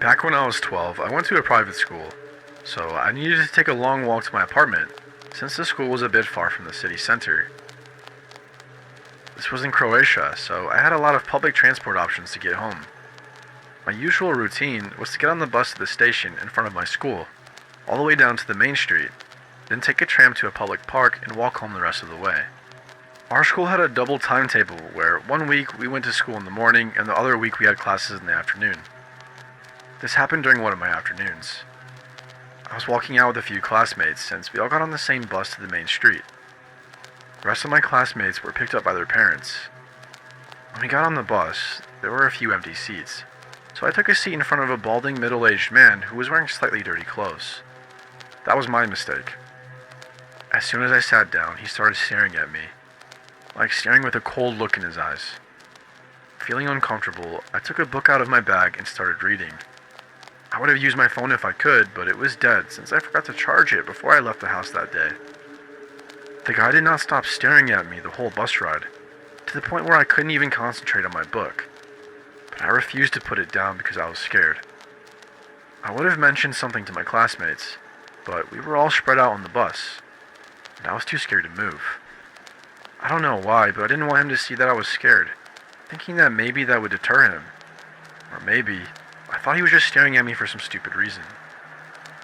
Back when I was 12, I went to a private school, so I needed to take a long walk to my apartment, since the school was a bit far from the city center. This was in Croatia, so I had a lot of public transport options to get home. My usual routine was to get on the bus to the station in front of my school, all the way down to the main street, then take a tram to a public park and walk home the rest of the way. Our school had a double timetable where one week we went to school in the morning and the other week we had classes in the afternoon. This happened during one of my afternoons. I was walking out with a few classmates since we all got on the same bus to the main street. The rest of my classmates were picked up by their parents. When we got on the bus, there were a few empty seats, so I took a seat in front of a balding middle-aged man who was wearing slightly dirty clothes. That was my mistake. As soon as I sat down, he started staring at me, like staring with a cold look in his eyes. Feeling uncomfortable, I took a book out of my bag and started reading. I would have used my phone if I could, but it was dead since I forgot to charge it before I left the house that day. The guy did not stop staring at me the whole bus ride, to the point where I couldn't even concentrate on my book. But I refused to put it down because I was scared. I would have mentioned something to my classmates, but we were all spread out on the bus, and I was too scared to move. I don't know why, but I didn't want him to see that I was scared, thinking that maybe that would deter him. Or maybe I thought he was just staring at me for some stupid reason.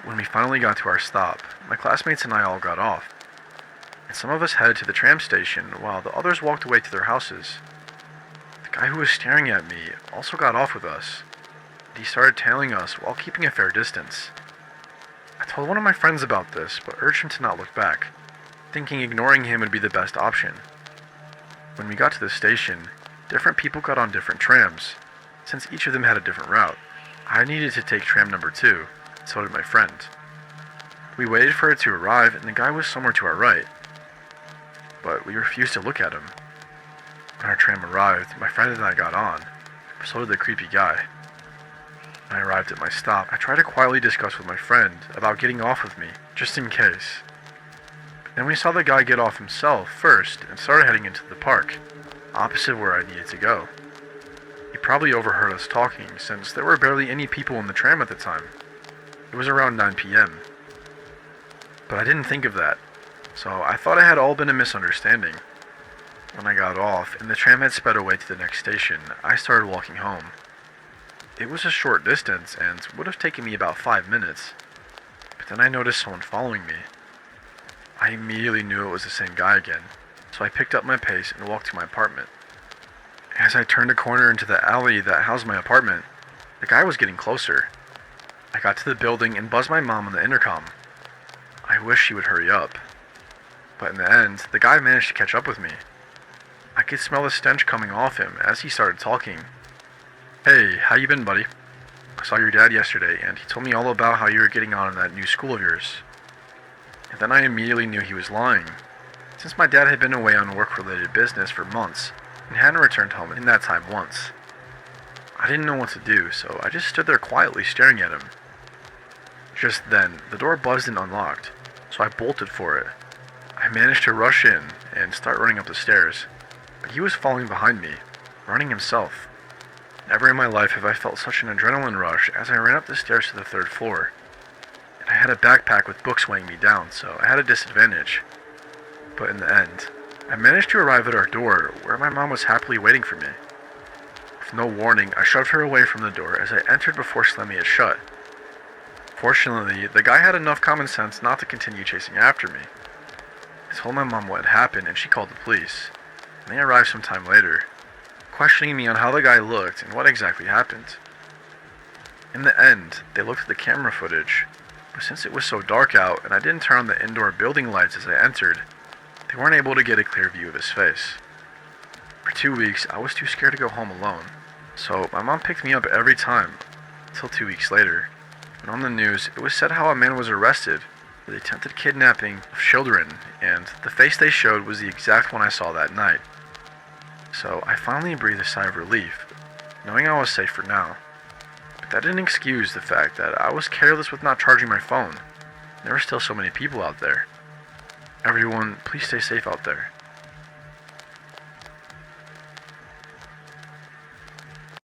When we finally got to our stop, my classmates and I all got off, and some of us headed to the tram station while the others walked away to their houses. The guy who was staring at me also got off with us, and he started tailing us while keeping a fair distance. I told one of my friends about this, but urged him to not look back, thinking ignoring him would be the best option. When we got to the station, different people got on different trams, since each of them had a different route. I needed to take tram number 2, so did my friend. We waited for it to arrive, and the guy was somewhere to our right, but we refused to look at him. When our tram arrived, my friend and I got on, but so did the creepy guy. When I arrived at my stop, I tried to quietly discuss with my friend about getting off with me, just in case. Then we saw the guy get off himself first and started heading into the park, opposite where I needed to go. He probably overheard us talking, since there were barely any people in the tram at the time. It was around 9 p.m. But I didn't think of that, so I thought it had all been a misunderstanding. When I got off, and the tram had sped away to the next station, I started walking home. It was a short distance, and would have taken me about 5 minutes. But then I noticed someone following me. I immediately knew it was the same guy again, so I picked up my pace and walked to my apartment. As I turned a corner into the alley that housed my apartment, the guy was getting closer. I got to the building and buzzed my mom on the intercom. I wish she would hurry up. But in the end, the guy managed to catch up with me. I could smell the stench coming off him as he started talking. "Hey, how you been, buddy? I saw your dad yesterday, and he told me all about how you were getting on in that new school of yours." And then I immediately knew he was lying, since my dad had been away on work-related business for months, and hadn't returned home in that time once. I didn't know what to do, so I just stood there quietly staring at him. Just then, the door buzzed and unlocked, so I bolted for it. I managed to rush in and start running up the stairs, but he was following behind me, running himself. Never in my life have I felt such an adrenaline rush as I ran up the stairs to the 3rd floor. And I had a backpack with books weighing me down, so I had a disadvantage. But in the end, I managed to arrive at our door, where my mom was happily waiting for me. With no warning, I shoved her away from the door as I entered before slamming it shut. Fortunately, the guy had enough common sense not to continue chasing after me. I told my mom what had happened, and she called the police, and they arrived some time later, questioning me on how the guy looked and what exactly happened. In the end, they looked at the camera footage, but since it was so dark out and I didn't turn on the indoor building lights as I entered, they weren't able to get a clear view of his face. For 2 weeks, I was too scared to go home alone, so my mom picked me up every time, until 2 weeks later, when on the news it was said how a man was arrested for the attempted kidnapping of children, and the face they showed was the exact one I saw that night. So I finally breathed a sigh of relief, knowing I was safe for now. But that didn't excuse the fact that I was careless with not charging my phone. There were still so many people out there. Everyone, please stay safe out there.